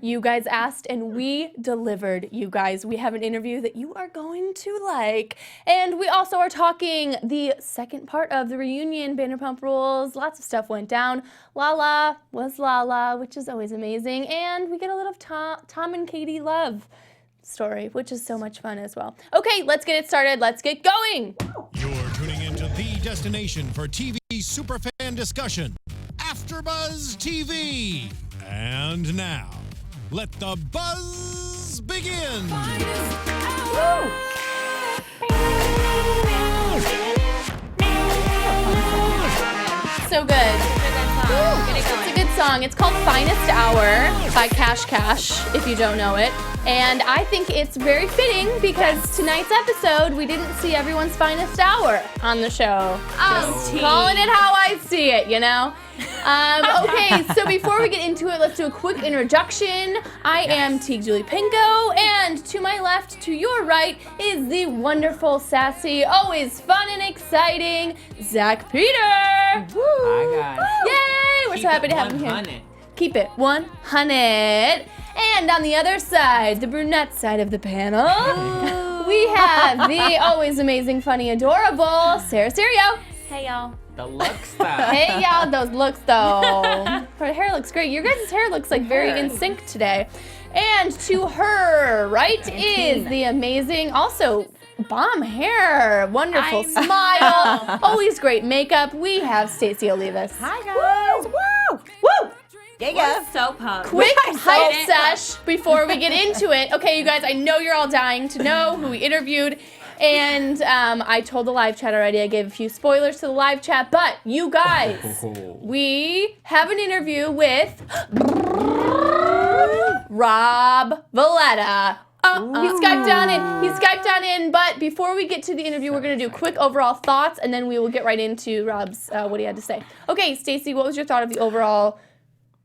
You guys asked and we delivered, you guys. We have an interview that you are going to like. And we also are talking the second part of the reunion, Vanderpump Rules. Lots of stuff went down. Lala was Lala, which is always amazing. And we get a little Tom and Katie love story, which is so much fun as well. Okay, let's get it started. Let's get going. You're tuning into the destination for TV superfan discussion, AFTERBUZZ TV. And now, let the buzz begin. So good. It's a good song. It's called Finest Hour by Cash Cash, if you don't know it. And I think it's very fitting because tonight's episode, we didn't see everyone's finest hour on the show. Just calling it how I see it, you know? Okay, so before we get into it, let's do a quick introduction. I am Tiege Dooley-Panko, and to my left, to your right, is the wonderful, sassy, always fun and exciting, Zack Peters. Hi, guys. Yay! We're so happy to have him here. Keep it 100. And on the other side, the brunette side of the panel, we have the always amazing, funny, adorable Serio. Hey, y'all. The looks though. Hey, y'all, those looks though. Her hair looks great. Your guys' hair looks like very in sync today. And to her right is the amazing, also bomb hair, wonderful smile, always great makeup. We have Stacey Olivas. Hi, guys. Woo! Woo! Yeah. We're so pumped. Quick hype sesh before we get into it. Okay, you guys, I know you're all dying to know who we interviewed. And I told the live chat already. I gave a few spoilers to the live chat. But you guys, we have an interview with Rob Valletta. He Skyped on in. But before we get to the interview, we're going to do quick overall thoughts. And then we will get right into Rob's, what he had to say. Okay, Stacey, what was your thought of the overall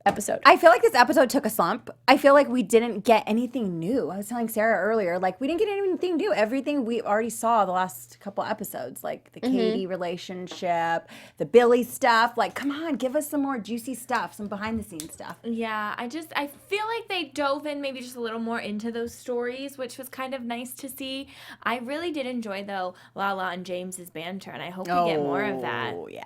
episode? I feel like this episode took a slump. I feel like we didn't get anything new. I was telling Sarah earlier, like, we didn't get anything new. Everything we already saw the last couple episodes, like the Katie relationship, the Billy stuff. Like, come on, give us some more juicy stuff, some behind-the-scenes stuff. Yeah, I feel like they dove in maybe just a little more into those stories, which was kind of nice to see. I really did enjoy, though, Lala and James's banter, and I hope we get more of that. Oh, yeah.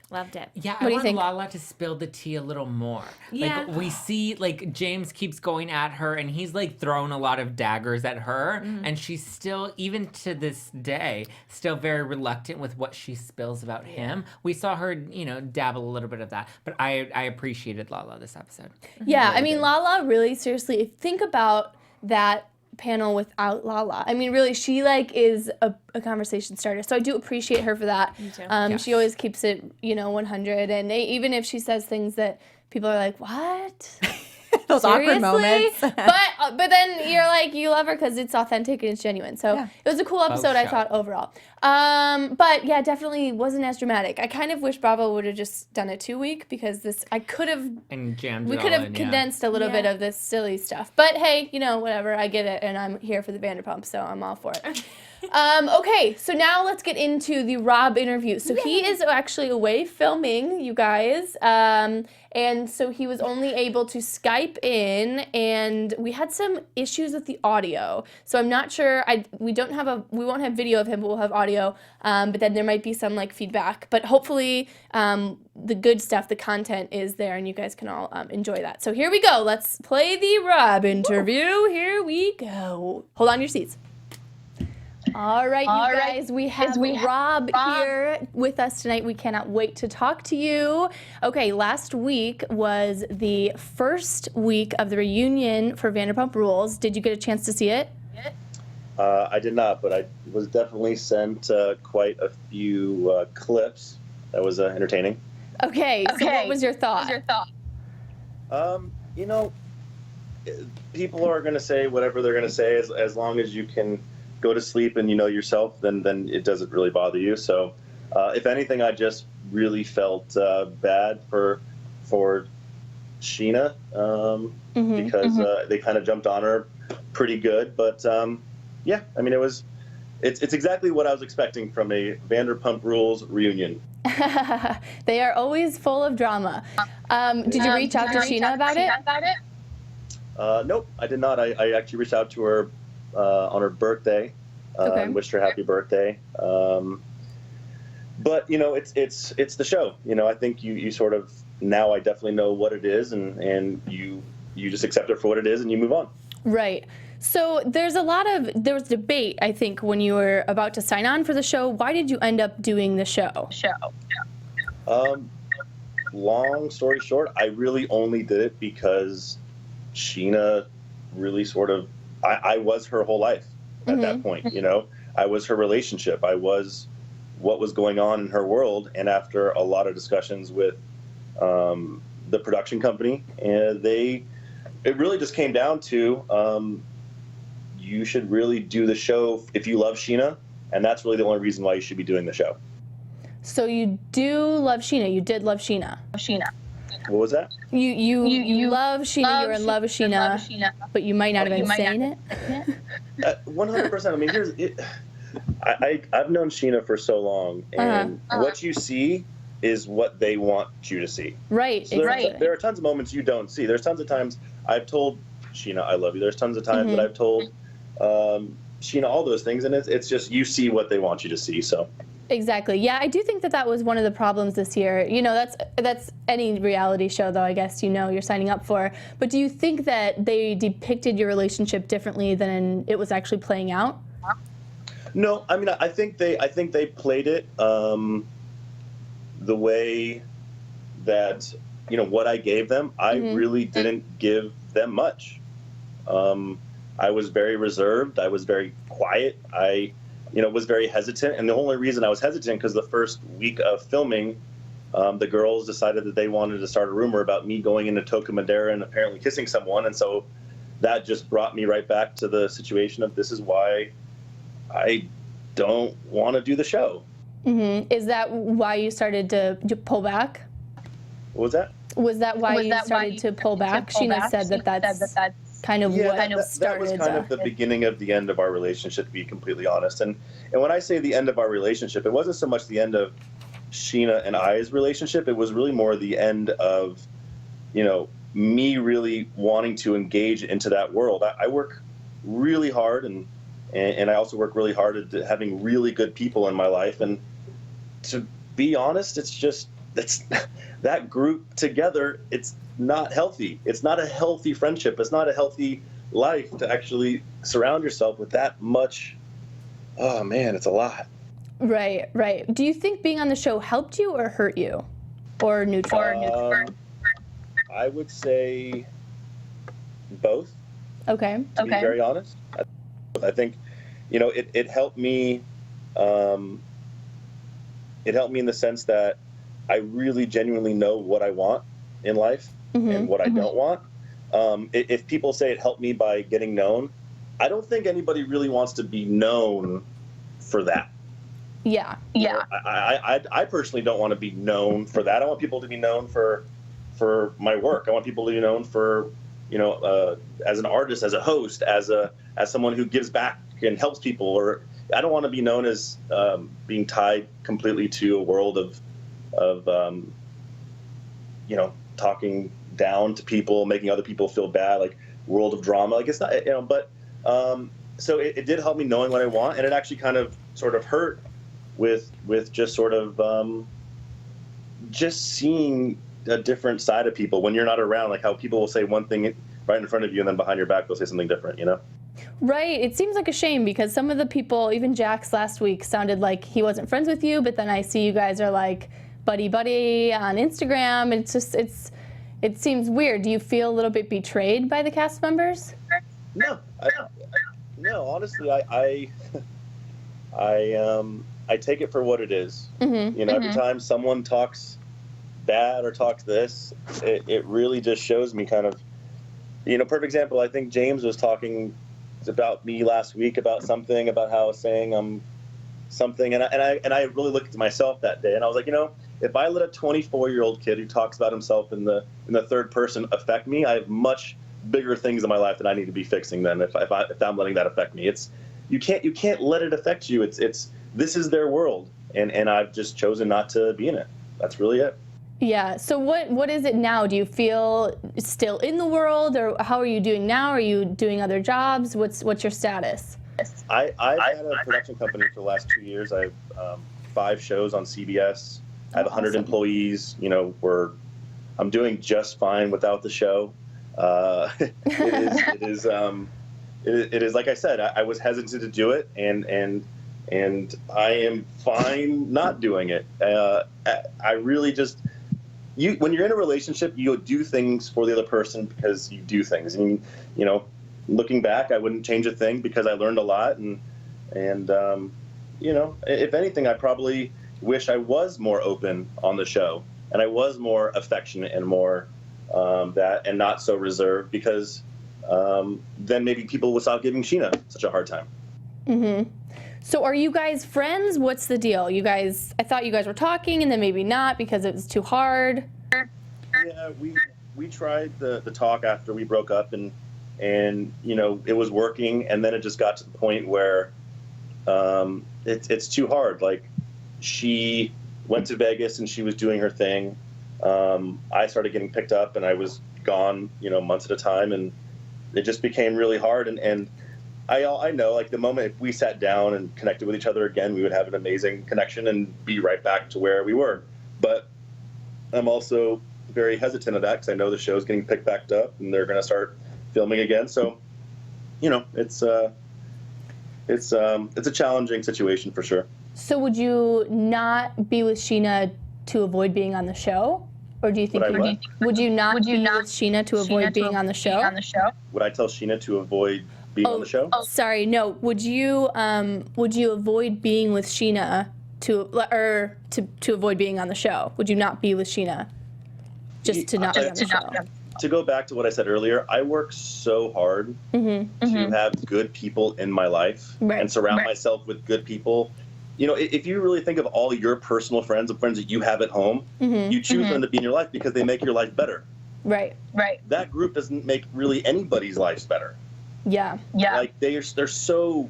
Loved it. Yeah, What do I you want think? Lala to spill the tea a little more. Yeah. Like, we see, like, James keeps going at her, and he's, like, throwing a lot of daggers at her, and she's still, even to this day, still very reluctant with what she spills about him. We saw her, dabble a little bit of that, but I appreciated Lala this episode. Yeah, I mean, Lala, really, seriously, think about that panel without Lala. I mean, really, she is a conversation starter. So I do appreciate her for that. Me too. Yes. She always keeps it, 100. And even if she says things that people are like, what? Those awkward moments. but then you're like, you love her because it's authentic and it's genuine. So it was a cool episode, I thought, overall. But yeah, definitely wasn't as dramatic. I kind of wish Bravo would have just done a 2-week because we could have condensed a little bit of this silly stuff. But hey, whatever, I get it, and I'm here for the Vanderpump, so I'm all for it. Okay, so now let's get into the Rob interview. So he is actually away filming, you guys, and so he was only able to Skype in, and we had some issues with the audio. So I'm not sure. We won't have video of him, but we'll have audio. But then there might be some feedback. But hopefully, the good stuff, the content is there, and you guys can all enjoy that. So here we go. Let's play the Rob interview. Here we go. Hold on your seats. All right, you guys, we have Rob here with us tonight. We cannot wait to talk to you. Okay, last week was the first week of the reunion for Vanderpump Rules. Did you get a chance to see it? I did not, but I was definitely sent quite a few clips. That was entertaining. Okay, so what was your thought? People are going to say whatever they're going to say as long as you can go to sleep and you know yourself, then it doesn't really bother you. So if anything, I just really felt bad for Scheana because they kind of jumped on her pretty good. But yeah, I mean, it's exactly what I was expecting from a Vanderpump Rules reunion. They are always full of drama. Did you reach out to Scheana about it? Nope, I did not. I actually reached out to her on her birthday and wished her happy birthday. But you know, it's the show. You know, I think you sort of, now I definitely know what it is, and you just accept it for what it is and you move on. Right. So there was debate, I think, when you were about to sign on for the show. Why did you end up doing the show? Long story short, I really only did it because Scheana really sort of, I was her whole life at that point, you know. I was her relationship. I was what was going on in her world. And after a lot of discussions with the production company, and it really just came down to, you should really do the show if you love Scheana, and that's really the only reason why you should be doing the show. So you do love Scheana. You did love Scheana. What was that? You love Scheana. You're in love with Scheana, but you might not have been saying it. 100%. I mean, I've known Scheana for so long, and what you see is what they want you to see. Right. So there are tons of moments you don't see. There's tons of times I've told Scheana I love you. There's tons of times that I've told Scheana all those things, and it's just you see what they want you to see. So. Exactly. Yeah, I do think that was one of the problems this year. You know, that's any reality show, though, I guess, you know, you're signing up for. But do you think that they depicted your relationship differently than it was actually playing out? No, I mean, I think they played it the way that, you know, what I gave them. I really didn't give them much. I was very reserved. I was very quiet. I was very hesitant. And the only reason I was hesitant because the first week of filming, the girls decided that they wanted to start a rumor about me going into Toca Madera and apparently kissing someone. And so that just brought me right back to the situation of this is why I don't want to do the show. Is that why you started to pull back? What was that? Was that why you started to pull back? Scheana said that that's kind of what started. That was kind of the beginning of the end of our relationship, to be completely honest. And when I say the end of our relationship, it wasn't so much the end of Scheana and I's relationship. It was really more the end of, you know, me really wanting to engage into that world. I work really hard, and I also work really hard at having really good people in my life. And to be honest, it's that group together, it's not healthy. It's not a healthy friendship. It's not a healthy life to actually surround yourself with that much. Oh man, it's a lot. Right. Do you think being on the show helped you or hurt you? Or neutral? I would say both. Okay. To be very honest. I think, you know, it helped me. It helped me in the sense that I really genuinely know what I want in life and what I don't want. If people say it helped me by getting known, I don't think anybody really wants to be known for that. Yeah. I personally don't want to be known for that. I want people to be known for my work. I want people to be known for, you know, as an artist, as a host, as someone who gives back and helps people. Or I don't want to be known as being tied completely to a world of you know, talking down to people, making other people feel bad, like world of drama. Like it's not, you know, but so it did help me knowing what I want, and it actually kind of sort of hurt with just sort of just seeing a different side of people when you're not around, like how people will say one thing right in front of you and then behind your back they'll say something different, you know? Right. It seems like a shame because some of the people, even Jax last week, sounded like he wasn't friends with you, but then I see you guys are like buddy on Instagram. It's just, it seems weird. Do you feel a little bit betrayed by the cast members? No, honestly, I take it for what it is. You know, every time someone talks bad or talks this, it really just shows me kind of, you know, perfect example. I think James was talking about me last week about something, about how I was saying something, and I really looked at myself that day, and I was like, you know, if I let a 24-year-old kid who talks about himself in the third person affect me, I have much bigger things in my life that I need to be fixing than if I'm letting that affect me. It's you can't let it affect you. It's this is their world, and I've just chosen not to be in it. That's really it. Yeah. So what is it now? Do you feel still in the world, or how are you doing now? Are you doing other jobs? What's your status? I've had a production company for the last 2 years. I have 5 shows on CBS. I have 100 employees. You know, I'm doing just fine without the show. It is like I said. I was hesitant to do it, and I am fine not doing it. I really just. When you're in a relationship, you do things for the other person because you do things. I mean, you know, looking back, I wouldn't change a thing because I learned a lot. And you know, if anything, I probably wish I was more open on the show and I was more affectionate and more and not so reserved, because then maybe people would stop giving Scheana such a hard time. Mm-hmm. So are you guys friends? What's the deal? You guys, I thought you guys were talking, and then maybe not because it was too hard. Yeah, we tried the talk after we broke up, and you know, it was working, and then it just got to the point where it's too hard. Like, she went to Vegas and she was doing her thing. I started getting picked up, and I was gone, you know, months at a time, and it just became really hard. And I know, like, the moment if we sat down and connected with each other again, we would have an amazing connection and be right back to where we were. But I'm also very hesitant of that because I know the show's getting picked back up and they're going to start filming again. So, you know, it's a challenging situation for sure. So would you not be with Scheana to avoid being on the show? Or do you think would you not be with Scheana to avoid being on the show? Would I tell Scheana to avoid being on the show? Oh, sorry, no. Would you avoid being with Scheana to avoid being on the show? Would you not be with Scheana just to not be on the show? To go back to what I said earlier, I work so hard to have good people in my life and surround myself with good people. You know, if you really think of all your personal friends and friends that you have at home, you choose them to be in your life because they make your life better. Right. That group doesn't make really anybody's lives better. Yeah. Like, they're so,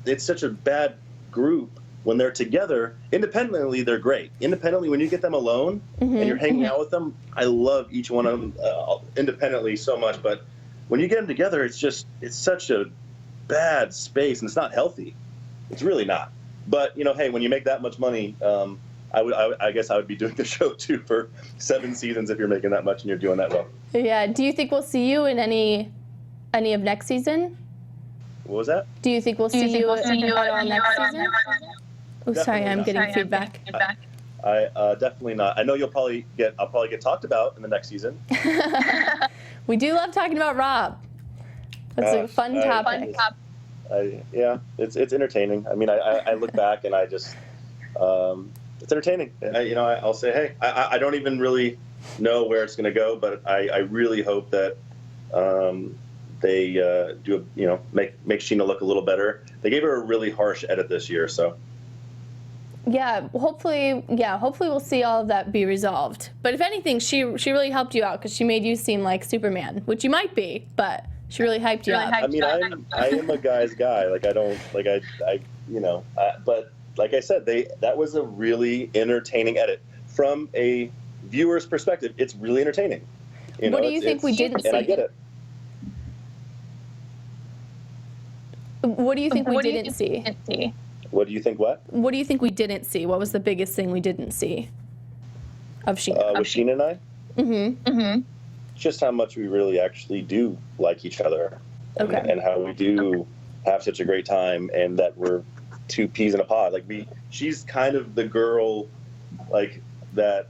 it's such a bad group when they're together. Independently, they're great. Independently, when you get them alone and you're hanging out with them, I love each one of them independently so much. But when you get them together, it's such a bad space, and it's not healthy. It's really not. But, you know, hey, when you make that much money, I guess I would be doing the show too for 7 seasons if you're making that much and you're doing that well. Yeah. Do you think we'll see you in any of next season? What was that? Do you think we'll see you on next season? Oh, sorry, I'm getting feedback. I definitely not. I know I'll probably get talked about in the next season. We do love talking about Rob. That's a fun topic. Yeah, it's entertaining. I mean, I look back and I just, it's entertaining. I'll say, hey, I don't even really know where it's going to go, but I really hope that they make Scheana look a little better. They gave her a really harsh edit this year, so. Yeah, hopefully we'll see all of that be resolved. But if anything, she really helped you out because she made you seem like Superman, which you might be, but she really hyped you up. I mean, I am a guy's guy. Like, I don't, like, but like I said, that was a really entertaining edit. From a viewer's perspective, it's really entertaining. What do you think we didn't see? And I get it. What do you think we didn't see? What do you think what? What do you think we didn't see? What was the biggest thing we didn't see of Scheana? With Scheana and I? Mm-hmm. Just how much we really actually do like each other. Okay. And how we do have such a great time, and that we're 2 peas in a pod. Like, she's kind of the girl, like, that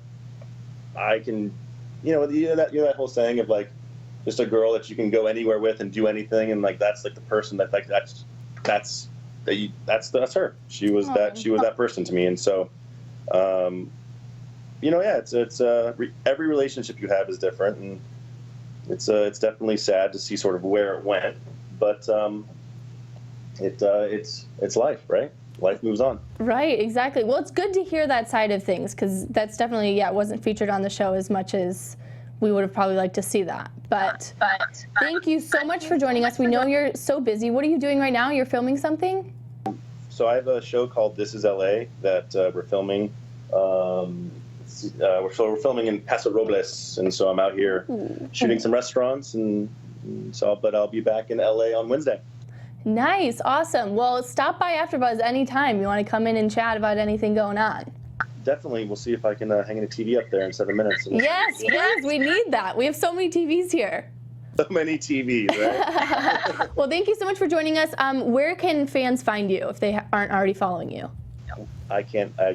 I can, that whole saying of, like, just a girl that you can go anywhere with and do anything, and, like, that's, like, the person that, like, that's her. She was that person to me. And so, it's every relationship you have is different, and it's definitely sad to see sort of where it went, but it's life, right? Life moves on. Right, exactly. Well, it's good to hear that side of things, because that's definitely, wasn't featured on the show as much as we would have probably liked to see that. But thank you so much for joining us. We know you're so busy. What are you doing right now? You're filming something? So I have a show called This Is LA that we're filming. It's we're filming in Paso Robles, and so I'm out here shooting some restaurants, and but I'll be back in LA on Wednesday. Nice, awesome. Well, stop by AfterBuzz anytime you want to come in and chat about anything going on. Definitely, we'll see if I can hang a TV up there in 7 minutes. Yes, please, we need that. We have so many TVs here. So many TVs, right? Well, thank you so much for joining us. Where can fans find you if they aren't already following you? I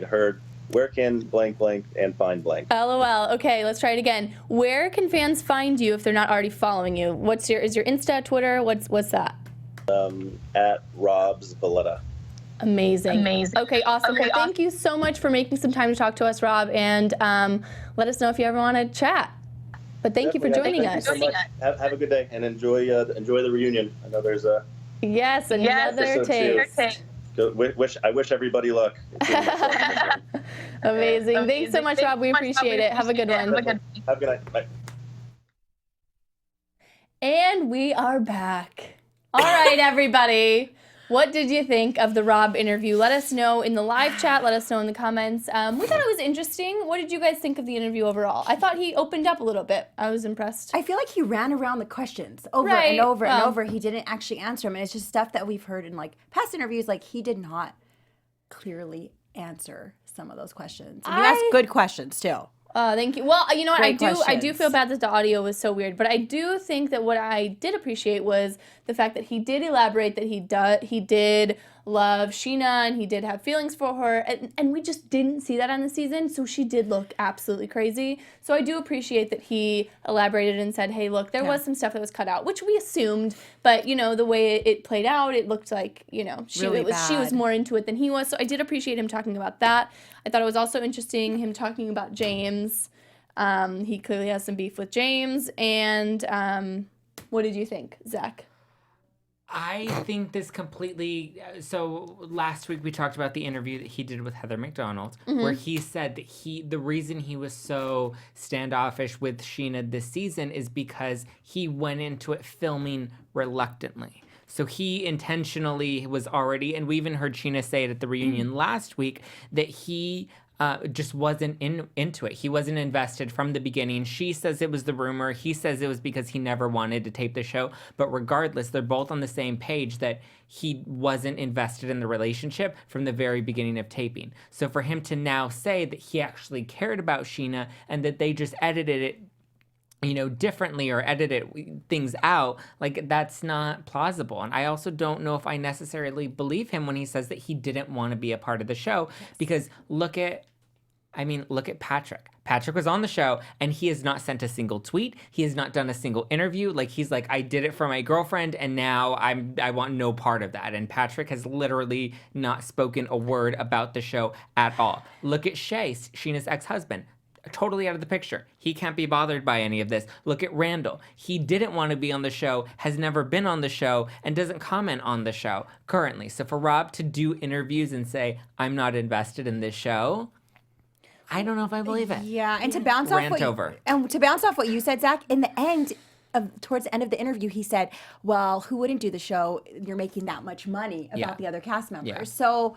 heard, where can blank blank and find blank? LOL. Okay, let's try it again. Where can fans find you if they're not already following you? Is your Insta, Twitter? What's that? At Rob's Valletta. Amazing. Okay, awesome. Well, thank you so much for making some time to talk to us, Rob, and let us know if you ever want to chat. But thank you for joining us. Thank you so much. Have a good day and enjoy the reunion. I know there's a another taste. I wish everybody luck. Amazing. Thanks so much, Rob. We appreciate it. Have a good one. Have a good night. Bye. And we are back. All right, everybody. What did you think of the Rob interview? Let us know in the live chat. Let us know in the comments. We thought it was interesting. What did you guys think of the interview overall? I thought he opened up a little bit. I was impressed. I feel like he ran around the questions over and over and over. He didn't actually answer them. And it's just stuff that we've heard in like past interviews. Like he did not clearly answer some of those questions. And he asked good questions too. Thank you. Well, you know what? Great I do feel bad that the audio was so weird, but I do think that what I did appreciate was the fact that he did elaborate that he did love Scheana and he did have feelings for her, and we just didn't see that on the season, so she did look absolutely crazy. So I do appreciate that he elaborated and said, hey, look, there was some stuff that was cut out, which we assumed, but, you know, the way it played out, it looked like, you know, she was more into it than he was, so I did appreciate him talking about that. I thought it was also interesting him talking about James. He clearly has some beef with James, and what did you think, Zach? I think this completely. So last week we talked about the interview that he did with Heather McDonald, where he said that the reason he was so standoffish with Scheana this season is because he went into it filming reluctantly. So he intentionally was already, and we even heard Scheana say it at the reunion last week, that he just wasn't into it. He wasn't invested from the beginning. She says it was the rumor. He says it was because he never wanted to tape the show. But regardless, they're both on the same page that he wasn't invested in the relationship from the very beginning of taping. So for him to now say that he actually cared about Scheana and that they just edited it, you know, differently or edited things out, like that's not plausible. And I also don't know if I necessarily believe him when he says that he didn't want to be a part of the show, because look at Patrick. Patrick was on the show and he has not sent a single tweet. He has not done a single interview. Like he's like, I did it for my girlfriend and now I want no part of that. And Patrick has literally not spoken a word about the show at all. Look at Shay, Sheena's ex-husband. Totally out of the picture. He can't be bothered by any of this. Look at Randall. He didn't want to be on the show, has never been on the show, and doesn't comment on the show currently. So for Rob to do interviews and say, I'm not invested in this show, I don't know if I believe it. Yeah, and to bounce off what you said, Zach, in the end, towards the end of the interview, he said, well, who wouldn't do the show? You're making that much money about the other cast members. Yeah. So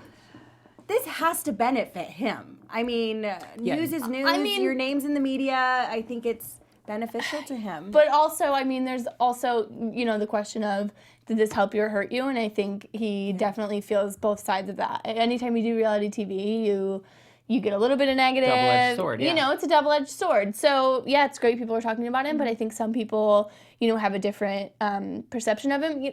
this has to benefit him. I mean, news is news. I mean, your name's in the media. I think it's beneficial to him. But also, I mean, there's also, you know, the question of, did this help you or hurt you? And I think he definitely feels both sides of that. Anytime you do reality TV, you get a little bit of negative. Double-edged sword, yeah. You know, it's a double-edged sword. So, yeah, it's great people are talking about him, but I think some people, you know, have a different perception of him.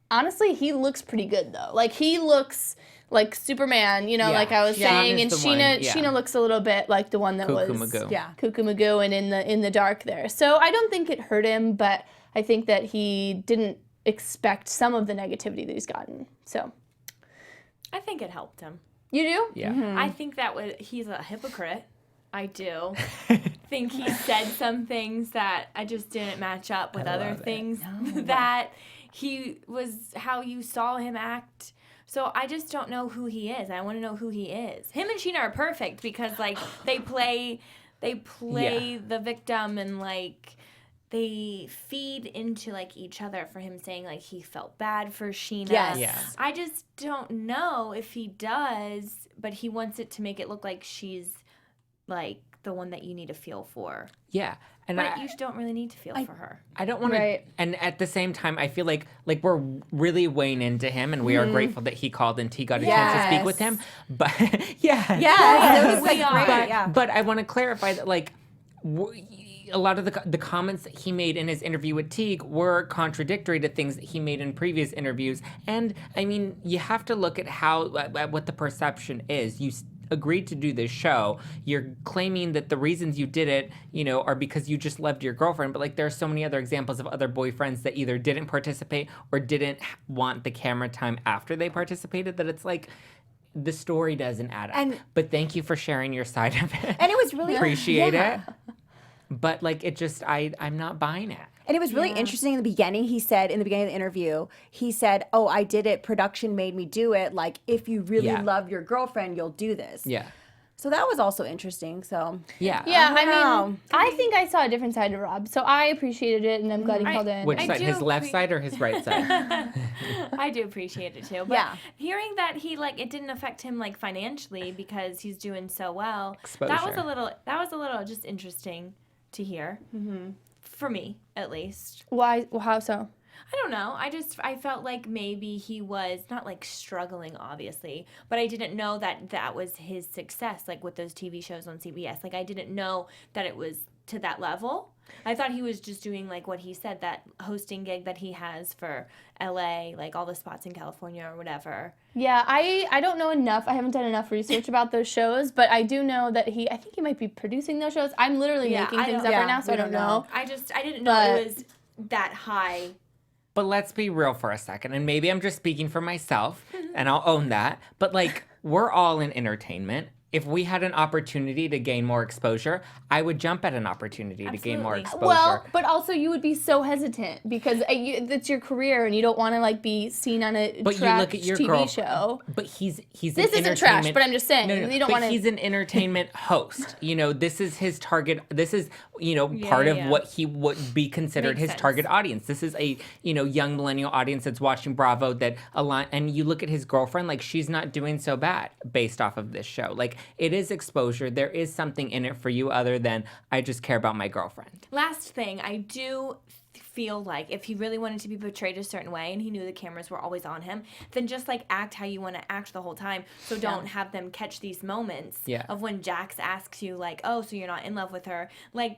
Honestly, he looks pretty good, though. Like, he looks like Superman, you know, like I was saying, and Scheana looks a little bit like the one that Cuckoo Magoo and in the dark there. So I don't think it hurt him, but I think that he didn't expect some of the negativity that he's gotten. So I think it helped him. You do? Yeah. Mm-hmm. I think that he's a hypocrite. I do. Think he said some things that I just didn't match up with other things that how you saw him act. So I just don't know who he is. I want to know who he is. Him and Scheana are perfect because like they play the victim and like they feed into like each other for him saying like he felt bad for Scheana. Yes. Yeah. I just don't know if he does, but he wants it to make it look like she's like the one that you need to feel for. Yeah. And But you don't really need to feel for her. I don't want to, and at the same time, I feel like we're really weighing into him, and we are grateful that he called and T got a chance to speak with him. But It was like great. But I want to clarify that a lot of the comments that he made in his interview with Teague were contradictory to things that he made in previous interviews. And I mean, you have to look at what the perception is. You agreed to do this show. You're claiming that the reasons you did it, are because you just loved your girlfriend. But like, there are so many other examples of other boyfriends that either didn't participate or didn't want the camera time after they participated, that it's like, the story doesn't add up. But thank you for sharing your side of it. And it was really appreciate it. But like, it just, I'm not buying it. And it was really interesting in the beginning. He said, in the beginning of the interview, he said, "Oh, I did it. Production made me do it. Like, if you really love your girlfriend, you'll do this." Yeah. So that was also interesting. So yeah. I think I saw a different side of Rob, so I appreciated it, and I'm glad he called in. Which side? His left side or his right side? I do appreciate it too. But hearing that it didn't affect him financially because he's doing so well. Exposure. That was a little just interesting to hear. For me, at least. Why? How so? I don't know. I felt like maybe he was not struggling, obviously, but I didn't know that was his success, with those TV shows on CBS. I didn't know that it was to that level. I thought he was just doing what he said, that hosting gig that he has for LA, all the spots in California or whatever. Yeah, I don't know enough. I haven't done enough research about those shows, but I do know that I think he might be producing those shows. I'm literally making things up right now, so I don't know. I didn't know it was that high. But let's be real for a second, and maybe I'm just speaking for myself, and I'll own that. But we're all in entertainment. If we had an opportunity to gain more exposure, I would jump at an opportunity to gain more exposure. Well, but also you would be so hesitant because it's your career and you don't want to be seen on a trash TV show. But he's this isn't trash, but I'm just saying you don't want to. He's an entertainment host. This is his target. This is part of what he would be considered his target audience. This is a young millennial audience that's watching Bravo and you look at his girlfriend, she's not doing so bad based off of this show. It is exposure. There is something in it for you other than I just care about my girlfriend. Last thing, I do feel like if he really wanted to be portrayed a certain way and he knew the cameras were always on him, then just act how you want to act the whole time. So don't have them catch these moments of when Jax asks you oh, so you're not in love with her.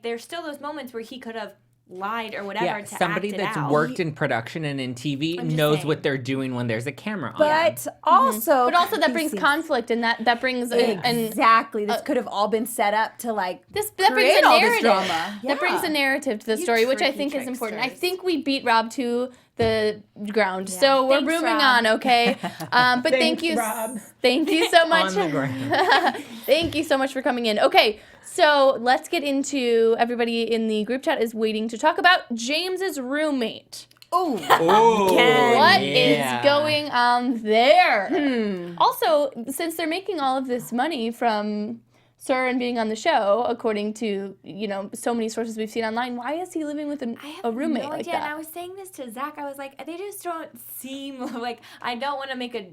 There's still those moments where he could have lied or whatever to somebody act it that's out. worked in production and in TV knows what they're doing when there's a camera on. But also, that brings conflict, and that brings exactly. This could have all been set up to that brings a narrative. Drama. That brings a narrative to the story, which I think is important. I think we beat Rob to the ground, so we're moving on. Okay, but thank you, Rob. Thank you so much. On the ground. Thank you so much for coming in. Okay. So let's get into, everybody in the group chat is waiting to talk about James's roommate. What is going on there? Also, since they're making all of this money from Sir and being on the show, according to, so many sources we've seen online, why is he living with a roommate no like idea. that? And I was saying this to Zach. I was like, they just don't seem I don't want to make a,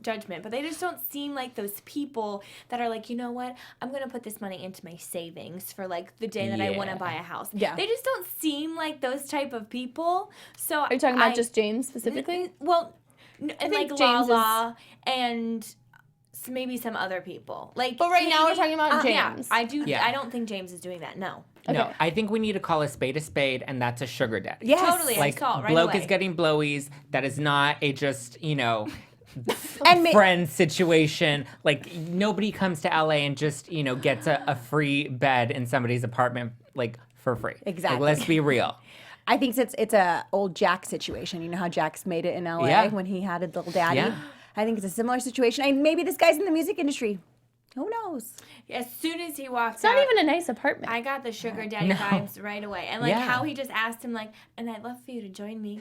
judgment, but they just don't seem like those people that are you know what? I'm going to put this money into my savings for the day that I want to buy a house. Yeah. They just don't seem like those type of people. So are you talking about just James specifically? Well, and James Lala and maybe some other people. But right now we're talking about James. I don't think James is doing that. No. Okay. No, I think we need to call a spade, and that's a sugar daddy. Yes. Totally. I saw it right bloke away. is getting blowies. That is not a just, friend situation. Nobody comes to LA and just, gets a free bed in somebody's apartment, for free. Exactly. Let's be real. I think it's a old Jack situation. You know how Jax made it in LA when he had a little daddy? Yeah. I think it's a similar situation. And maybe this guy's in the music industry. Who knows? As soon as he walked It's not even a nice apartment. I got the sugar daddy vibes right away. And how he just asked him and I'd love for you to join me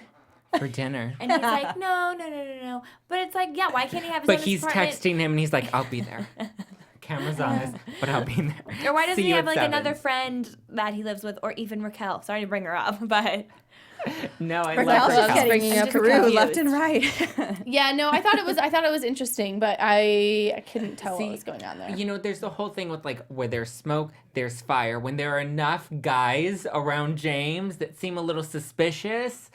for dinner. And he's like, no. But it's why can't he have his own But he's apartment? texting him and he's like, I'll be there. camera's on this, but I'll be there. Or why doesn't See he you have at like 7. another friend that he lives with, or even Raquel? Sorry to bring her up, but No, I Raquel's love just Raquel. getting bringing up screwed Raquel. left and right. Yeah, no, I thought it was interesting, but I couldn't tell See, what was going on there. You know, there's the whole thing with like where there's smoke, there's fire. When there are enough guys around James that seem a little suspicious,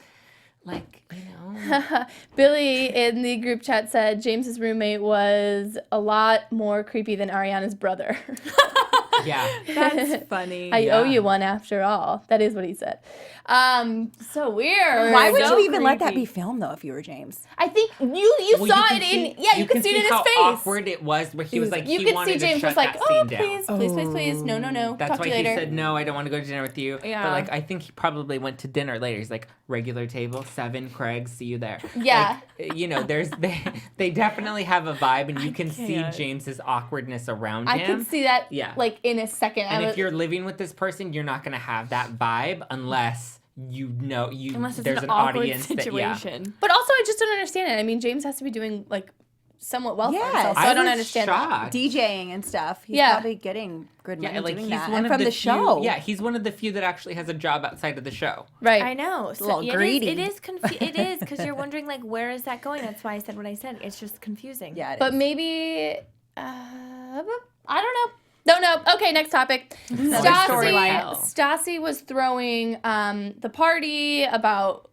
like, you know. Billy in the group chat said James's roommate was a lot more creepy than Ariana's brother. Yeah. that's funny. I owe you one after all. That is what he said. So weird. Why would So you even let that creepy. be filmed though if you were James? I think you Well, saw can it see- in you could see it in his how face. awkward it was where he was like, You he could wanted see James to was shut like, that "Oh, scene down. please, no. That's Talk why to you he later." said, no, I don't want to go to dinner with you. Yeah. But, like, I think he probably went to dinner later. He's like, regular table, 7, Craig, see you there. Yeah. Like, you know, they definitely have a vibe, and you can see can't. James's awkwardness around I him. could see that Yeah. like in a second. And if you're living with this person, you're not going to have that vibe unless you know Unless it's there's an an awkward audience situation. But also, I just don't understand it. I mean, James has to be doing like somewhat well for Yes. himself, so I don't was understand that. shocked. DJing and stuff. He's Yeah. probably getting good money Yeah, like doing he's that. one And of from the few, show. Yeah, he's one of the few that actually has a job outside of the show. Right. I know. a little it is- greedy. It is because you're wondering like where is that going? That's why I said what I said. It's just confusing. Yeah, it But is. maybe I don't know. Don't know. Okay, next topic. storyline. Stassi was throwing the party about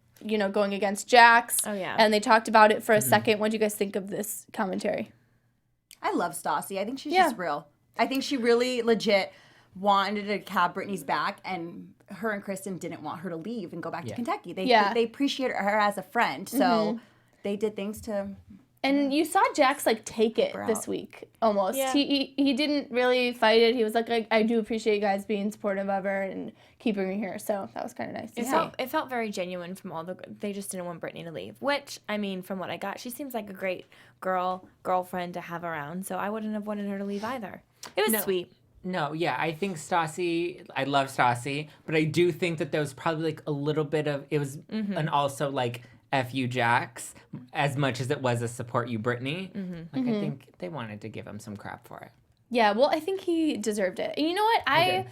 going against Jax. Oh, yeah. And they talked about it for a second. What do you guys think of this commentary? I love Stassi. I think she's Yeah. just real. I think she really legit wanted to have Brittany's back, and her and Kristen didn't want her to leave and go back to Kentucky. They appreciate her as a friend, so they did things to. And you saw Jax like take it Bro. this week almost. Yeah. He didn't really fight it. He was like, I do appreciate you guys being supportive of her and keeping her here. So that was kind of nice to see. It felt very genuine from all the. They just didn't want Brittany to leave, which I mean, from what I got, she seems like a great girlfriend to have around. So I wouldn't have wanted her to leave either. It was sweet. No, yeah, I think Stassi, I love Stassi, but I do think that there was probably like a little bit of, it was, and also like, F you Jax, as much as it was a support you Brittany. I think they wanted to give him some crap for it. Yeah, well, I think he deserved it. And you know what?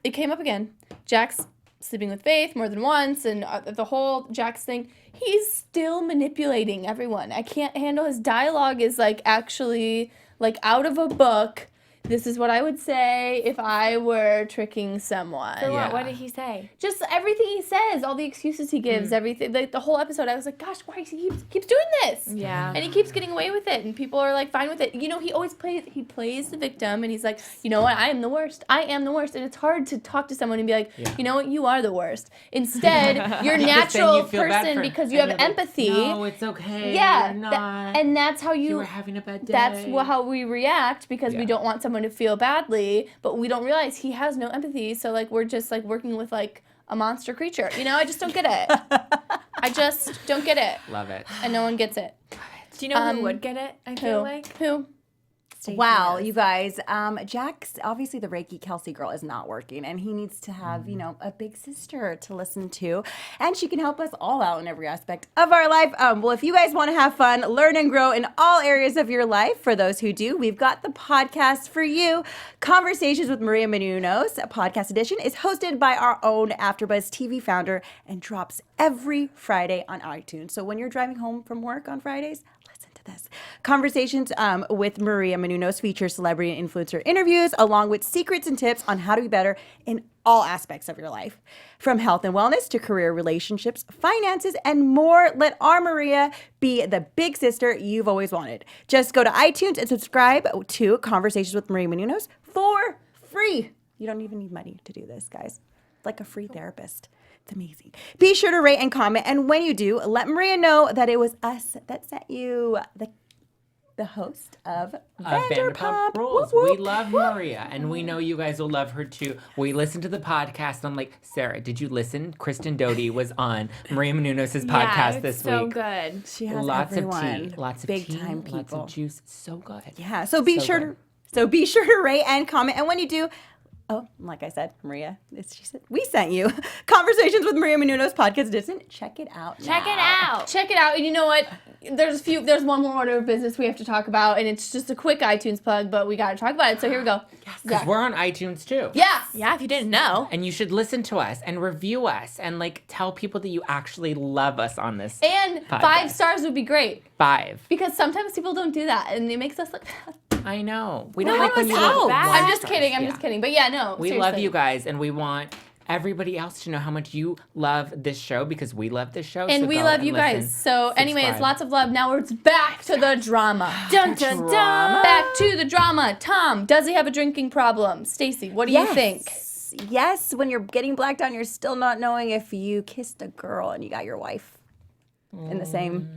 It came up again. Jax sleeping with Faith more than once, and the whole Jax thing. He's still manipulating everyone. I can't handle his dialogue is like actually like out of a book. This is what I would say if I were tricking someone. So Yeah. what did he say? Just everything he says, all the excuses he gives, everything. Like the whole episode, I was like, gosh, why he keeps doing this? Yeah. And he keeps getting away with it, and people are like fine with it. You know, he always plays the victim, and he's like, you know what, I am the worst. I am the worst. And it's hard to talk to someone and be like, you know what, you are the worst. Instead, you're a Because then natural you feel bad person for- because you and have you're like, empathy. No, it's okay. Yeah, You're not. and that's how you were having a bad day. that's how we react because we Yeah. don't want someone to feel badly, but we don't realize he has no empathy. So like we're just like working with like a monster creature. You know, I just don't get it. I just don't get it, Love it. and no one gets it. Do you know who would get it? I feel like Who? Stacey Wow, does. you guys. Jax, obviously the Reiki Kelsey girl is not working, and he needs to have, a big sister to listen to. And she can help us all out in every aspect of our life. Well, if you guys want to have fun, learn and grow in all areas of your life, for those who do, we've got the podcast for you. Conversations with Maria Menounos, a podcast edition, is hosted by our own AfterBuzz TV founder and drops every Friday on iTunes. So when you're driving home from work on Fridays, listen to this. Conversations with Maria Menounos feature celebrity and influencer interviews, along with secrets and tips on how to be better in all aspects of your life. From health and wellness to career, relationships, finances, and more. Let our Maria be the big sister you've always wanted. Just go to iTunes and subscribe to Conversations with Maria Menounos for free. You don't even need money to do this, guys. Like a free therapist. It's amazing. Be sure to rate and comment. And when you do, let Maria know that it was us that sent you the host of Vanderpump Rules. Whoop, whoop, We love Maria, and we know you guys will love her too. We listened to the podcast, and I'm like, Sarah, did you listen? Kristen Doty was on Maria Menounos' podcast it's this so week. good. She has Lots everyone. of tea, lots of big tea, time lots people. of juice. So good. Yeah, so be So sure good. to rate and comment. And when you do, Oh, like I said, Maria, she said, we sent you Conversations with Maria Menounos podcast edition. Check it out. Check it out. Check it out. And you know what? There's one more order of business we have to talk about, and it's just a quick iTunes plug, but we got to talk about it. So here we go. Because we're on iTunes too. Yes. Yeah, if you didn't know. And you should listen to us and review us and like tell people that you actually love us on this. And podcast. 5 stars would be great. 5. Because sometimes people don't do that, and it makes us look bad. I know. We No don't like one when you was look out. bad. I'm just kidding. I'm just kidding. But yeah, no. We seriously. love you guys, and we want everybody else to know how much you love this show because we love this show. And so we go love and you listen. guys. So anyways, Subscribe. lots of love. Now it's back to the drama. Dun, dun, dun. Back to the drama. Tom, does he have a drinking problem? Stacey, what do you think? Yes, when you're getting blacked out and you're still not knowing if you kissed a girl and you got your wife in the same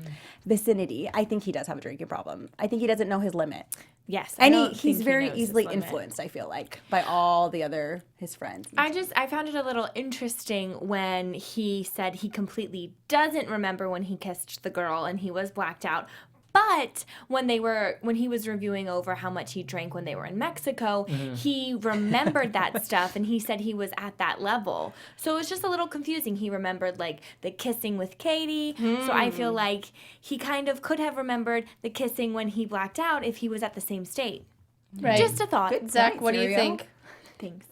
vicinity. I think he does have a drinking problem. I think he doesn't know his limit. Yes. And I don't he's think he very knows his easily limit. influenced, I feel like, by all the other his friends. I found it a little interesting when he said he completely doesn't remember when he kissed the girl and he was blacked out. But when he was reviewing over how much he drank when they were in Mexico, he remembered that stuff and he said he was at that level. So it was just a little confusing. He remembered like the kissing with Katie. So I feel like he kind of could have remembered the kissing when he blacked out if he was at the same state. Right. Just a thought. Zach, what do you Serio. think? Thanks.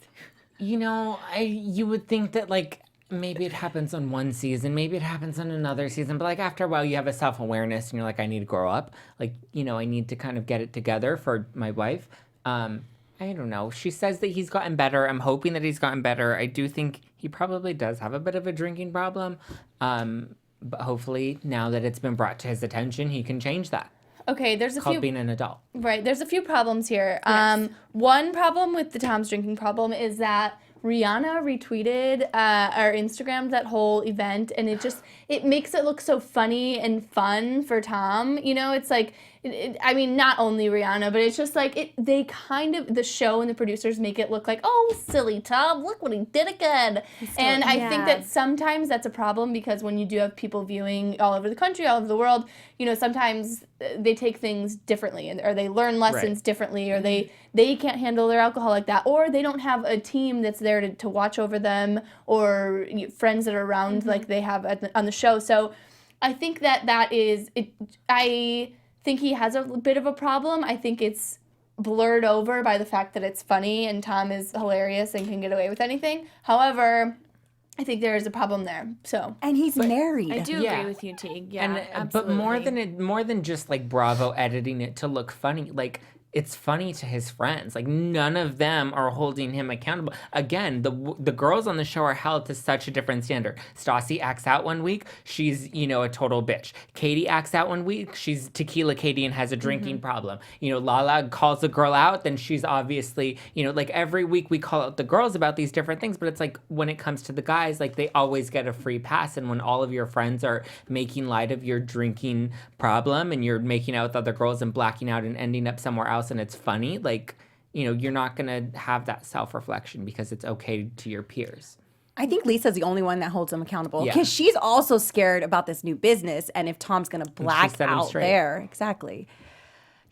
You know, you would think that like maybe it happens on one season, maybe it happens on another season, but like after a while you have a self-awareness and you're like, I need to grow up. Like, you know, I need to kind of get it together for my wife. I don't know. She says that he's gotten better. I'm hoping that he's gotten better. I do think he probably does have a bit of a drinking problem. But hopefully now that it's been brought to his attention, he can change that. Okay, there's a Called few being an adult. Right, there's a few problems here. One problem with the Tom's drinking problem is that Rihanna retweeted or Instagrammed that whole event, and it makes it look so funny and fun for Tom. You know, it's like, I mean, not only Rihanna, but it's just like they kind of, the show and the producers make it look like, oh, silly Tom, look what he did again. And I think that sometimes that's a problem because when you do have people viewing all over the country, all over the world, you know, sometimes they take things differently, or they learn lessons differently, or they can't handle their alcohol like that, or they don't have a team that's there to watch over them, or friends that are around like they have on the show. So I think that is it. I think he has a bit of a problem. I think it's blurred over by the fact that it's funny and Tom is hilarious and can get away with anything. However, I think there is a problem there. So, and he's married. I do Yeah. agree with you, Tiege. Yeah, And absolutely. but more than just like Bravo editing it to look funny, like it's funny to his friends. Like none of them are holding him accountable. Again, the girls on the show are held to such a different standard. Stassi acts out one week, she's, you know, a total bitch. Katie acts out one week, she's tequila Katie and has a drinking problem. You know, Lala calls a girl out, then she's obviously, you know, like every week we call out the girls about these different things, but it's like when it comes to the guys, like they always get a free pass. And when all of your friends are making light of your drinking problem and you're making out with other girls and blacking out and ending up somewhere else and it's funny, like, you know, you're not going to have that self-reflection because it's okay to your peers. I think Lisa's the only one that holds him accountable Yeah. because she's also scared about this new business and if Tom's going to black set him out straight. there. Exactly.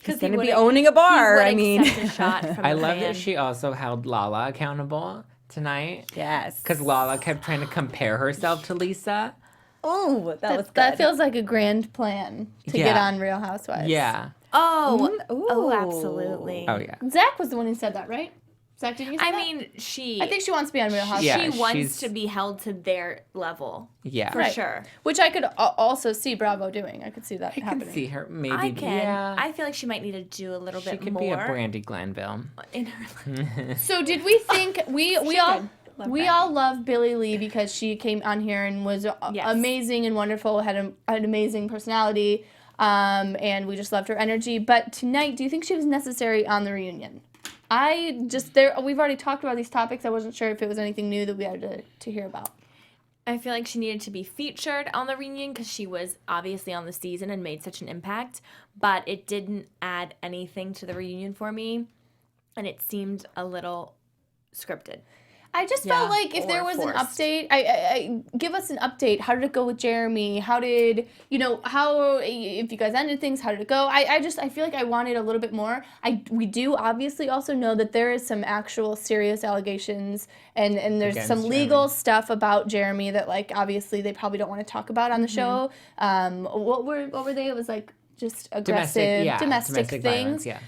He's he going to be wouldn't- owning a bar. He I would mean, accept a shot from I a love fan. that she also held Lala accountable tonight. yes. Because Lala kept trying to compare herself to Lisa. Oh, that was good. that feels like a grand plan to get on Real Housewives. Yeah. Oh, Ooh. absolutely. Oh, yeah. Zach was the one who said that, right? Zach, did you say I that? mean, I think she wants to be on Real Housewives. Yeah, she wants she's- to be held to their level. Yeah. For sure. Which I could also see Bravo doing. I could see that I happening. can see her maybe. I can. Yeah. I feel like she might need to do a little she bit could more be a Brandi Glanville. in her life. So did we think we all could. Love we Brandi. all love Billie Lee because she came on here and was Yes. amazing and wonderful, had an amazing personality, and we just loved her energy. But tonight, do you think she was necessary on the reunion? We've already talked about these topics. I wasn't sure if it was anything new that we had to hear about. I feel like she needed to be featured on the reunion because she was obviously on the season and made such an impact, but it didn't add anything to the reunion for me, and it seemed a little scripted. I just felt like if there was an update, I give us an update. How did it go with Jeremy? How did, if you guys ended things, how did it go? I feel like I wanted a little bit more. We do obviously also know that there is some actual serious allegations and there's Against some legal stuff about Jeremy that, like, obviously they probably don't want to talk about on the show. What were they? It was like just aggressive, domestic things. Violence, yeah.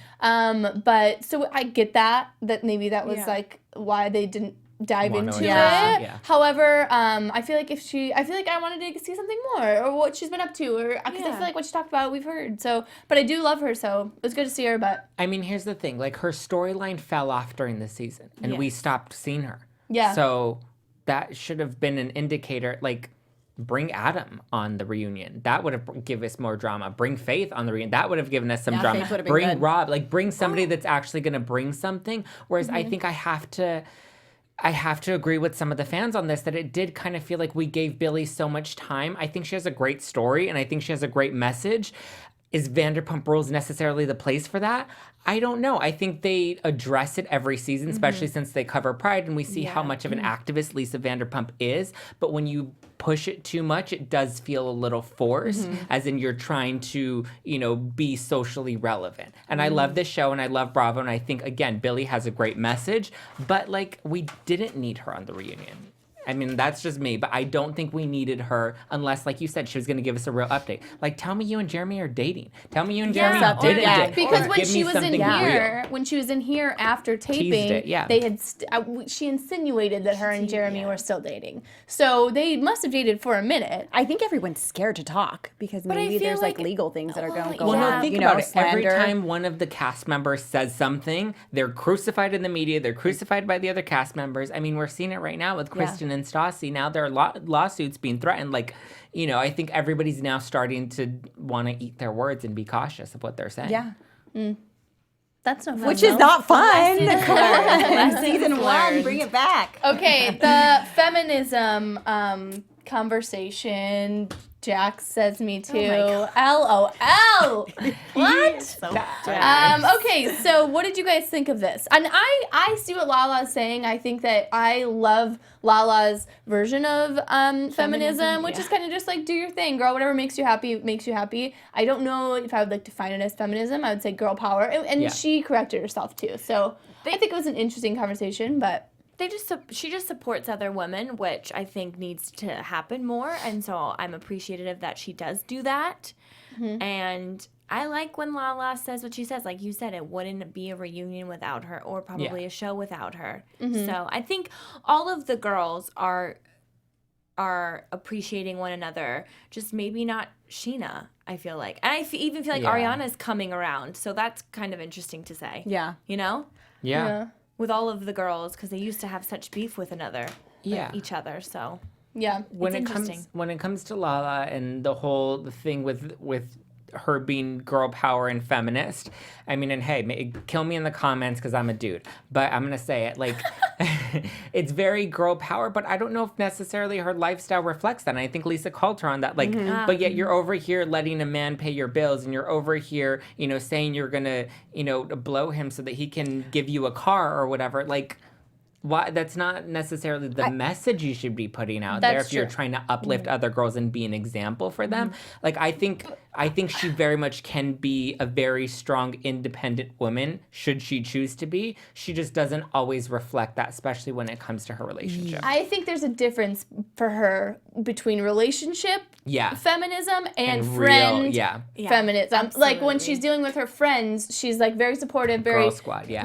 But so I get that maybe that was like why they didn't dive into it. Yeah. However, I feel like I wanted to see something more or what she's been up to, or because I feel like what she talked about we've heard. So, but I do love her, so it was good to see her. But I mean, here's the thing: like her storyline fell off during the season, and we stopped seeing her. Yeah. So that should have been an indicator. Like, bring Adam on the reunion. That would have given us more drama. Bring Faith on the reunion. That would have given us some drama. Bring good. Rob. Like, bring somebody that's actually going to bring something. Whereas I think I have to agree with some of the fans on this that it did kind of feel like we gave Billy so much time. I think she has a great story and I think she has a great message. Is Vanderpump Rules necessarily the place for that? I don't know. I think they address it every season, especially since they cover Pride and we see how much of an activist Lisa Vanderpump is. But when you push it too much, it does feel a little forced, as in you're trying to, be socially relevant. And I love this show and I love Bravo. And I think, again, Billy has a great message, but like we didn't need her on the reunion. I mean, that's just me, but I don't think we needed her unless, like you said, she was going to give us a real update. Like, tell me you and Jeremy are dating. Tell me you and Jeremy didn't date. Because when she was in here after taping, they had she insinuated that her and Jeremy were still dating. So they must have dated for a minute. I think everyone's scared to talk because maybe there's like legal things that are going on. Well, no, think about it. Every time one of the cast members says something, they're crucified in the media. They're crucified by the other cast members. I mean, we're seeing it right now with Kristen and Stassi. Now there are lawsuits being threatened. Like, I think everybody's now starting to want to eat their words and be cautious of what they're saying. Yeah. That's not fun. Which is not fun. Season 1, bring it back. Okay, the feminism conversation. Jax says me too. LOL. What? Okay, so what did you guys think of this? And I see what Lala's saying. I think that I love Lala's version of feminism, which is kind of just like, do your thing, girl. Whatever makes you happy, makes you happy. I don't know if I would like define it as feminism. I would say girl power. And she corrected herself too. So I think it was an interesting conversation, but... She just supports other women, which I think needs to happen more, and so I'm appreciative that she does do that. And I like when Lala says what she says. Like you said, it wouldn't be a reunion without her, or probably a show without her. So I think all of the girls are appreciating one another. Just maybe not Scheana, I feel like, and I even feel like Ariana's coming around. So that's kind of interesting to say. Yeah. Yeah. With all of the girls, because they used to have such beef with each other. So when it comes to Lala and the thing with her being girl power and feminist, I mean, and hey, kill me in the comments because I'm a dude, but I'm gonna say it, like, it's very girl power, but I don't know if necessarily her lifestyle reflects that. And I think Lisa called her on that, like, but yet you're over here letting a man pay your bills, and you're over here, saying you're gonna, blow him so that he can give you a car or whatever, like. Why, that's not necessarily the message you should be putting out there if you're trying to uplift other girls and be an example for them. Like, I think she very much can be a very strong, independent woman, should she choose to be. She just doesn't always reflect that, especially when it comes to her relationship. I think there's a difference for her between relationship feminism and friend feminism. Absolutely. Like, when she's dealing with her friends, she's like very supportive, very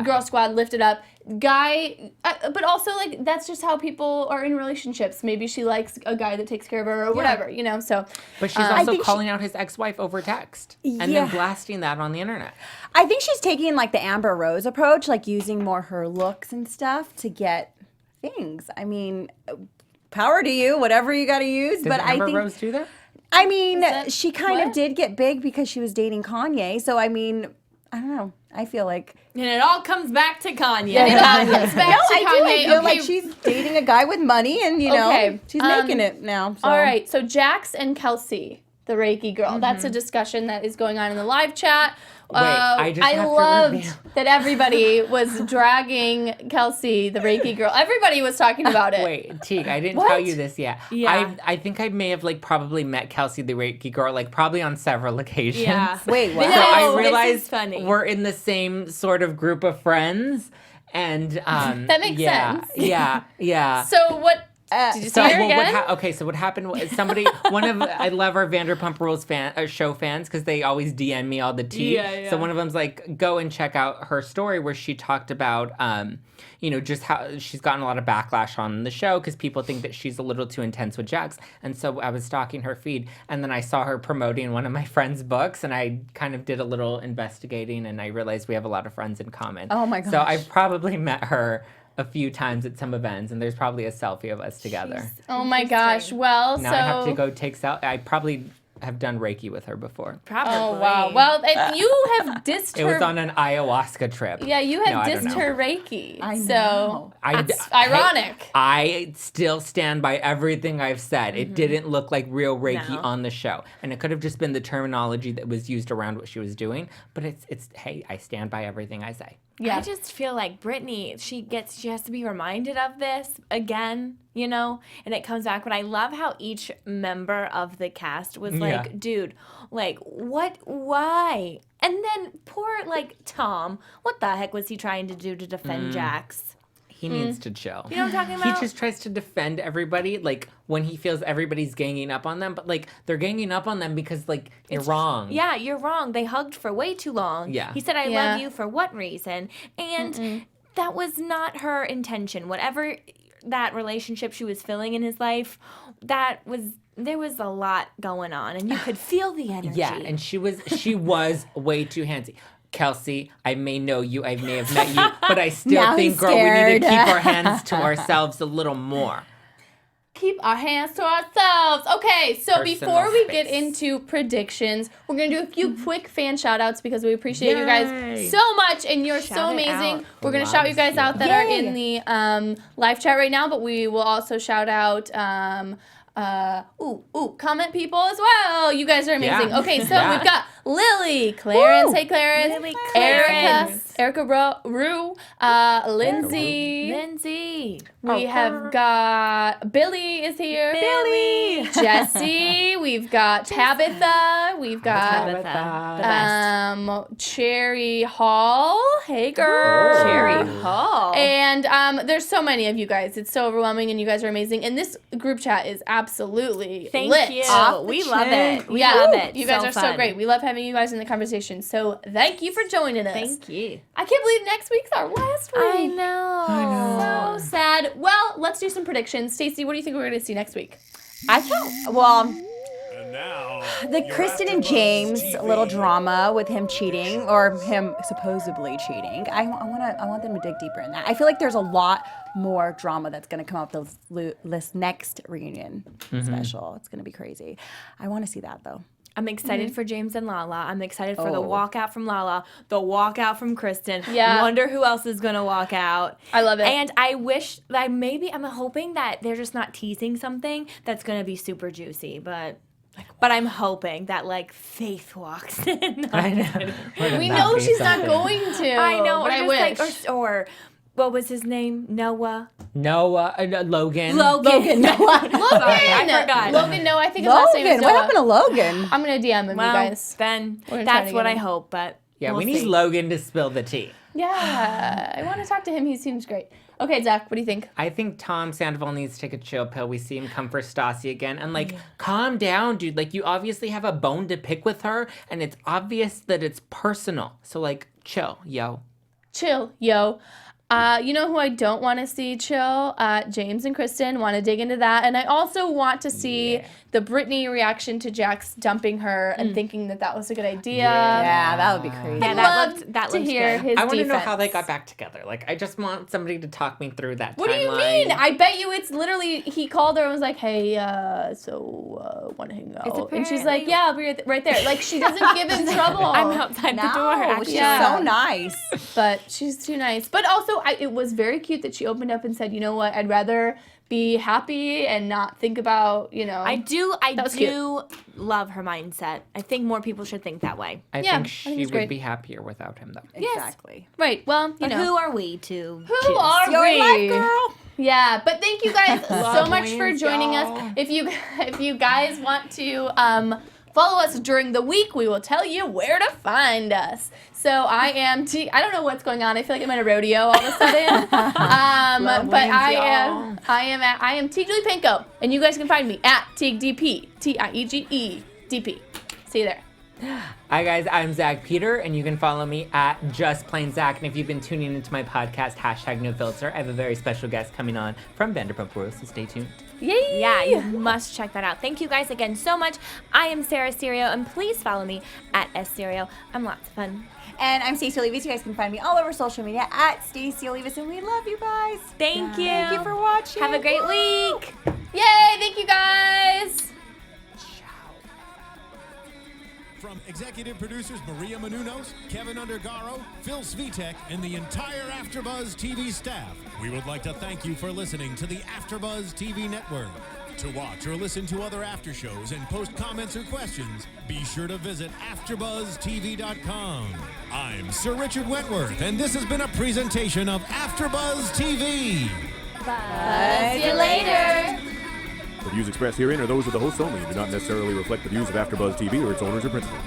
girl squad, lifted up. Guy, but also, like, that's just how people are in relationships. Maybe she likes a guy that takes care of her or whatever, so. But she's also calling out his ex-wife over text and then blasting that on the internet. I think she's taking, like, the Amber Rose approach, like using more her looks and stuff to get things. I mean, power to you, whatever you got to use. Did Amber Rose do that? I mean, she kind of did get big because she was dating Kanye. So, I mean, I don't know. I feel like... And it all comes back to Kanye. It all comes back to Kanye. I feel like she's dating a guy with money and, she's making it now. So. All right, so Jax and Kelsey. the Reiki girl. That's a discussion that is going on in the live chat. Wait, I just have to loved reveal. that everybody was dragging Kelsey, the Reiki girl. Everybody was talking about it. Wait, Teague, I didn't What? tell you this yet. Yeah. I think I may have like probably met Kelsey the Reiki girl like probably on several occasions. Yeah. Wait, what? So No, I this realized is funny. we're in the same sort of group of friends, and That makes sense. Yeah. So what? Did you see her again? So what happened was I love our Vanderpump Rules show fans because they always DM me all the tea. Yeah. So one of them's like, go and check out her story where she talked about, just how she's gotten a lot of backlash on the show because people think that she's a little too intense with Jax. And so I was stalking her feed, and then I saw her promoting one of my friend's books, and I kind of did a little investigating, and I realized we have a lot of friends in common. Oh my So gosh. I've probably met her a few times at some events, and there's probably a selfie of us together. Oh my gosh. Well, Now I have to go take I probably have done Reiki with her before. Probably. Oh wow. Well, you have dissed It her. was on an ayahuasca trip. Yeah, you have No, I don't dissed know. her Reiki. I So know. that's ironic. I still stand by everything I've said. It didn't look like real Reiki No. on the show, and it could have just been the terminology that was used around what she was doing. But it's hey, I stand by everything I say. Yeah. I just feel like Brittany, she has to be reminded of this again, and it comes back. But I love how each member of the cast was like, Yeah. dude, like, why? And then poor, like, Tom, what the heck was he trying to do to defend Jax? He needs to chill. You know what I'm talking about? He just tries to defend everybody, like, when he feels everybody's ganging up on them. But, like, they're ganging up on them because, like, you're wrong. Yeah, you're wrong. They hugged for way too long. Yeah. He said, I Yeah. love you for what reason? And that was not her intention. Whatever that relationship she was filling in his life, there was a lot going on, and you could feel the energy. Yeah, and she was way too handsy. Kelsey, I may know you, I may have met you, but I still Now think, he's girl, we need to scared. keep our hands to ourselves a little more. Keep our hands to ourselves. Okay, so Personal before we get space. into predictions, we're going to do a few quick fan shout outs because we appreciate you guys Yay. so much and you're Shout so it amazing. out. We're going to shout you guys out that are in the live chat right now, but we will also shout out comment people as well. You guys are amazing. Yeah. Okay, so Yeah. we've got Lily, Clarence, hey Clarence, Lily, Erica, Clarence. Rue, Lindsay. Lindsay. We have got Billy is here. Billy. Jesse. We've got Tabitha. We've got Tabitha. Cherry Hall. Hey girl. Cherry Hall. And there's so many of you guys. It's so overwhelming, and you guys are amazing. And this group chat is absolutely Thank lit. you. Off the We love chain. it. We Yeah, love it. you guys are so fun. great. We love having you guys in the conversation. So thank you for joining us. Thank you. I can't believe next week's our last week. I know. So sad. Well, let's do some predictions. Stacey, what do you think we're going to see next week? I can't. Well, And now, the Kristen and James little drama with him cheating or him supposedly cheating. I want them to dig deeper in that. I feel like there's a lot more drama that's going to come up this next reunion special. It's going to be crazy. I want to see that though. I'm excited for James and Lala. I'm excited for the Oh. walkout from Lala, the walkout from Kristen. Yeah. Wonder who else is going to walk out. I love it. And I wish that I'm hoping that they're just not teasing something that's going to be super juicy, but I'm hoping that like Faith walks in. I know. We know she's not going to. I know, but or I just wish. like, or what was his name? Noah. Noah, Logan. Logan. Noah. Logan. Sorry, I forgot. Logan, no, I think his last name is Logan. Noah. What happened to Logan? I'm going to DM him, Well, you guys. then We're gonna try that's to what get I him. hope, but Yeah, we'll we need see. Logan to spill the tea. Yeah, I want to talk to him. He seems great. Okay, Zach, what do you think? I think Tom Sandoval needs to take a chill pill. We see him come for Stassi again. And, like, calm down, dude. Like, you obviously have a bone to pick with her, and it's obvious that it's personal. So, like, chill, yo. Chill, yo. You know who I don't want to see chill? James and Kristen. Want to dig into that. And I also want to see the Brittany reaction to Jax dumping her and thinking that was a good idea. Yeah, that would be crazy. Yeah, I'd that love that to looks hear good. his I want to know defense. how they got back together. Like, I just want somebody to talk me through that What do you timeline. mean? I bet you it's literally, he called her and was like, hey, want to hang out? And she's like, apparently- yeah, I'll be right there. Like, she doesn't give him trouble. I'm outside the door. No, Actually. she's Yeah. so nice. But she's too nice. But also, it was very cute that she opened up and said, you know what, I'd rather be happy and not think about, you know. I do cute. love her mindset. I think more people should think that way. I Yeah, think I she think it's would great. be happier without him, though. Exactly. Right. Well, you But know. who are we to Who choose? are Your we? life, girl. Yeah, but thank you guys so Love much for wins, joining y'all. us. If you guys want to follow us during the week, we will tell you where to find us. So I am I don't know what's going on. I feel like I'm at a rodeo all of a sudden. But I am Tiege Dooley-Panko, and you guys can find me at TiegeDP, TIEGEDP. See you there. Hi guys, I'm Zack Peter, and you can follow me at Just Plain Zack. And if you've been tuning into my podcast, #NoFilter, I have a very special guest coming on from Vanderpump Rules, so stay tuned. Yay! Yeah, you must check that out. Thank you guys again so much. I am Sarah Serio, and please follow me at @Serio. I'm lots of fun. And I'm Stacey Olivas. You guys can find me all over social media at Stacey Olivas, and we love you guys. Thank you. Thank you for watching. Have a great week. Yay! Thank you guys. From executive producers Maria Menounos, Kevin Undergaro, Phil Svitek, and the entire AfterBuzz TV staff, we would like to thank you for listening to the AfterBuzz TV network. To watch or listen to other after shows and post comments or questions, be sure to visit AfterBuzzTV.com. I'm Sir Richard Wentworth, and this has been a presentation of AfterBuzz TV. See you later. The views expressed herein are those of the hosts only and do not necessarily reflect the views of AfterBuzz TV or its owners or principals.